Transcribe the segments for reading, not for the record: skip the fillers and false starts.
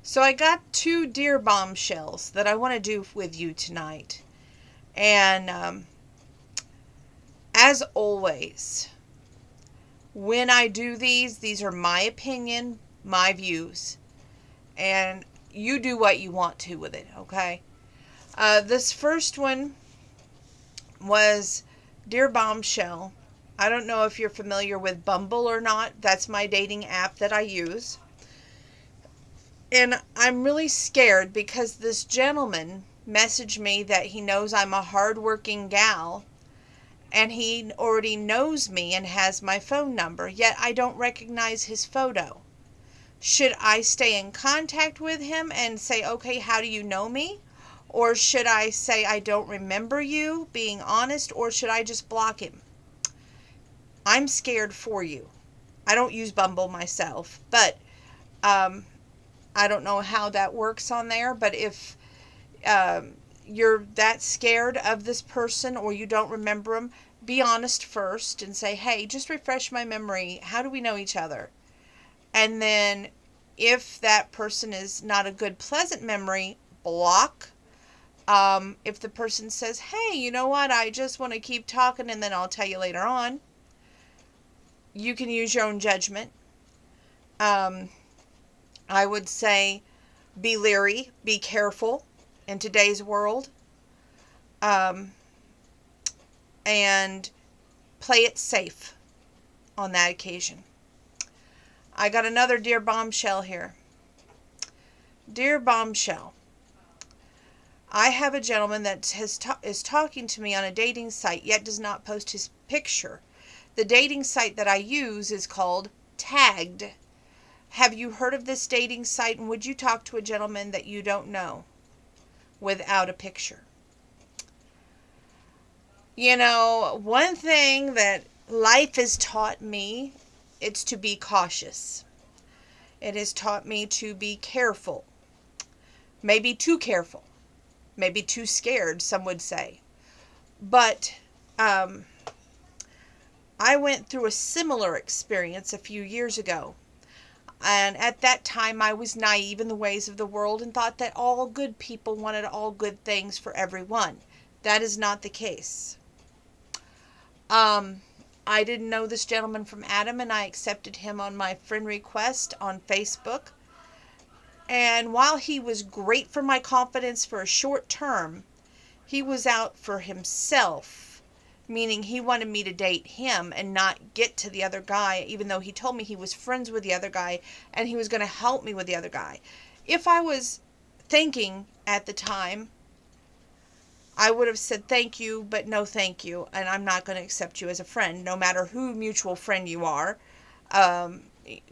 So I got two deer bombshells that I want to do with you tonight. And as always, when I do these are my opinion, my views. And you do what you want to with it, okay? This first one was Dear Bombshell. I don't know if you're familiar with Bumble or not. That's my dating app that I use. And I'm really scared because this gentleman messaged me that he knows I'm a hardworking gal and he already knows me and has my phone number, yet I don't recognize his photo. Should I stay in contact with him and say, okay, how do you know me? Or should I say, I don't remember you, being honest, or should I just block him? I'm scared for you. I don't use Bumble myself, but I don't know how that works on there. But if you're that scared of this person or you don't remember him, be honest first and say, hey, just refresh my memory. How do we know each other? And then if that person is not a good, pleasant memory, block. If the person says, hey, you know what, I just want to keep talking and then I'll tell you later on, you can use your own judgment. I would say be leery, be careful in today's world, and play it safe on that occasion. I got another Dear Bombshell here. Dear Bombshell, I have a gentleman that is talking to me on a dating site, yet does not post his picture. The dating site that I use is called Tagged. Have you heard of this dating site, and would you talk to a gentleman that you don't know without a picture? You know, one thing that life has taught me, it's to be cautious. It has taught me to be careful. Maybe too careful. Maybe too scared, some would say. But I went through a similar experience a few years ago. And at that time, I was naive in the ways of the world and thought that all good people wanted all good things for everyone. That is not the case. I didn't know this gentleman from Adam, and I accepted him on my friend request on Facebook. And while he was great for my confidence for a short term, he was out for himself, meaning he wanted me to date him and not get to the other guy, even though he told me he was friends with the other guy and he was going to help me with the other guy. If I was thinking at the time, I would have said thank you, but no thank you, and I'm not going to accept you as a friend, no matter who mutual friend you are,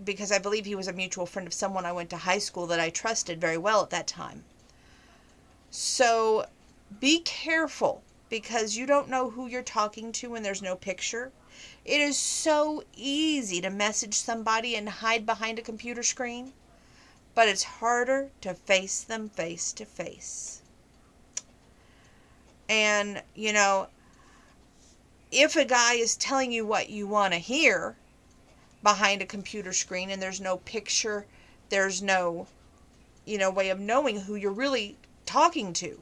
because I believe he was a mutual friend of someone I went to high school that I trusted very well at that time. So be careful, because you don't know who you're talking to when there's no picture. It is so easy to message somebody and hide behind a computer screen, but it's harder to face them face to face. And, you know, if a guy is telling you what you want to hear behind a computer screen and there's no picture, there's no, way of knowing who you're really talking to,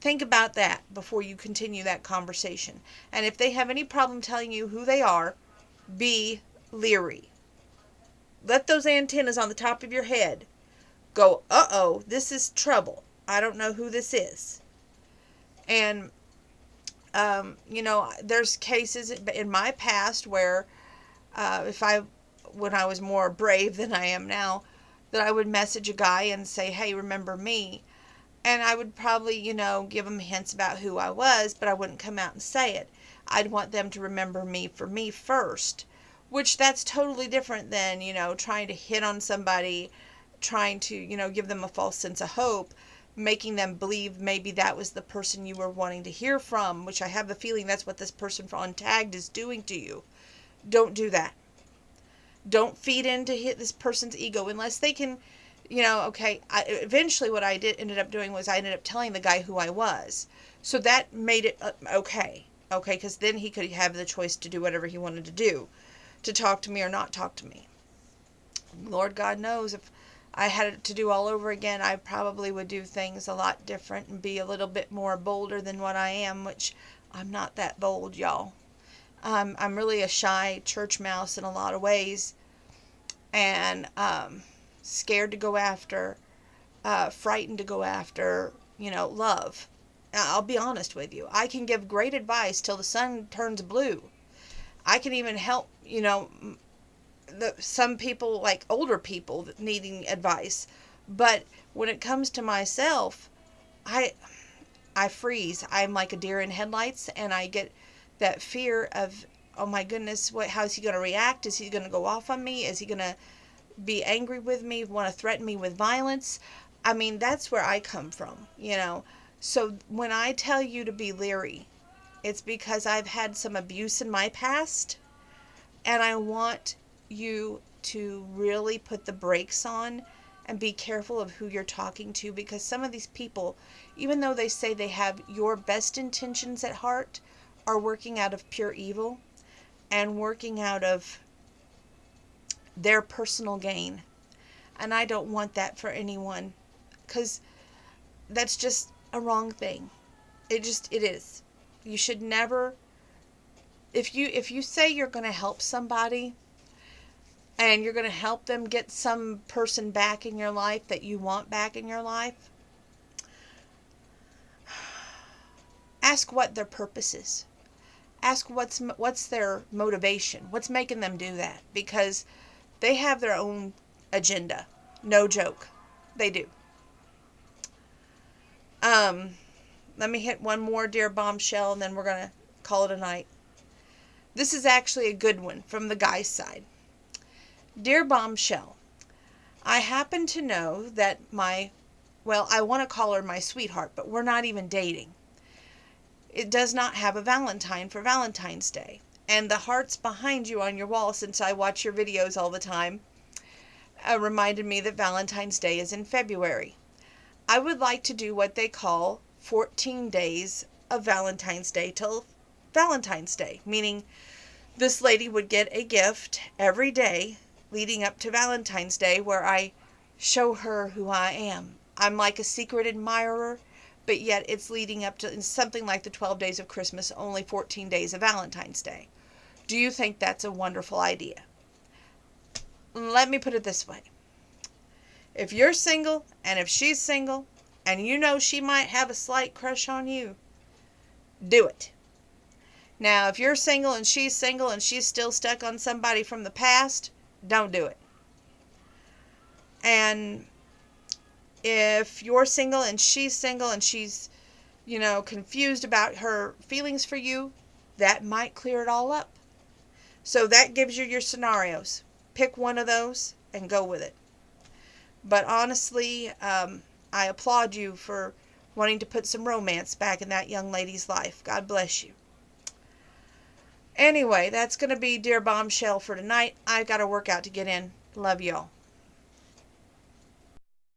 think about that before you continue that conversation. And if they have any problem telling you who they are, be leery. Let those antennas on the top of your head go, uh-oh, this is trouble. I don't know who this is. And, there's cases in my past where when I was more brave than I am now, that I would message a guy and say, hey, remember me? And I would probably, give them hints about who I was, but I wouldn't come out and say it. I'd want them to remember me for me first, which that's totally different than, trying to hit on somebody, trying to, give them a false sense of hope, making them believe maybe that was the person you were wanting to hear from, which I have the feeling that's what this person on Tagged is doing to you. Don't do that. Don't feed into this person's ego unless they can, eventually what I ended up doing was I ended up telling the guy who I was. So that made it okay, because then he could have the choice to do whatever he wanted to do, to talk to me or not talk to me. Lord God knows if I had it to do all over again, I probably would do things a lot different and be a little bit more bolder than what I am, which I'm not that bold, y'all. I'm really a shy church mouse in a lot of ways, and scared to go after, frightened to go after, love. I'll be honest with you. I can give great advice till the sun turns blue. I can even help, some people, like older people needing advice. But when it comes to myself, I I freeze. I'm like a deer in headlights, and I get that fear of, oh my goodness, how's he going to react? Is he going to go off on me? Is he going to be angry with me, want to threaten me with violence? I mean, that's where I come from. So when I tell you to be leery, it's because I've had some abuse in my past, and I want you to really put the brakes on and be careful of who you're talking to, because some of these people, even though they say they have your best intentions at heart, are working out of pure evil and working out of their personal gain. And I don't want that for anyone, because that's just a wrong thing. It is. You should never, if you say you're going to help somebody and you're going to help them get some person back in your life that you want back in your life, ask what their purpose is. Ask what's their motivation. What's making them do that? Because they have their own agenda. No joke. They do. Let me hit one more Dear Bombshell, and then we're going to call it a night. This is actually a good one from the guy's side. Dear Bombshell, I happen to know that I want to call her my sweetheart, but we're not even dating. It does not have a Valentine for Valentine's Day. And the hearts behind you on your wall, since I watch your videos all the time, reminded me that Valentine's Day is in February. I would like to do what they call 14 days of Valentine's Day till Valentine's Day, meaning this lady would get a gift every day leading up to Valentine's Day, where I show her who I am. I'm like a secret admirer, but yet it's leading up to something like the 12 days of Christmas, only 14 days of Valentine's Day. Do you think that's a wonderful idea? Let me put it this way. If you're single, and if she's single, and you know she might have a slight crush on you, do it. Now, if you're single and she's still stuck on somebody from the past, don't do it. And if you're single and she's confused about her feelings for you, that might clear it all up. So that gives you your scenarios. Pick one of those and go with it. But honestly, I applaud you for wanting to put some romance back in that young lady's life. God bless you. Anyway, that's going to be Dear Bombshell for tonight. I've got a workout to get in. Love y'all.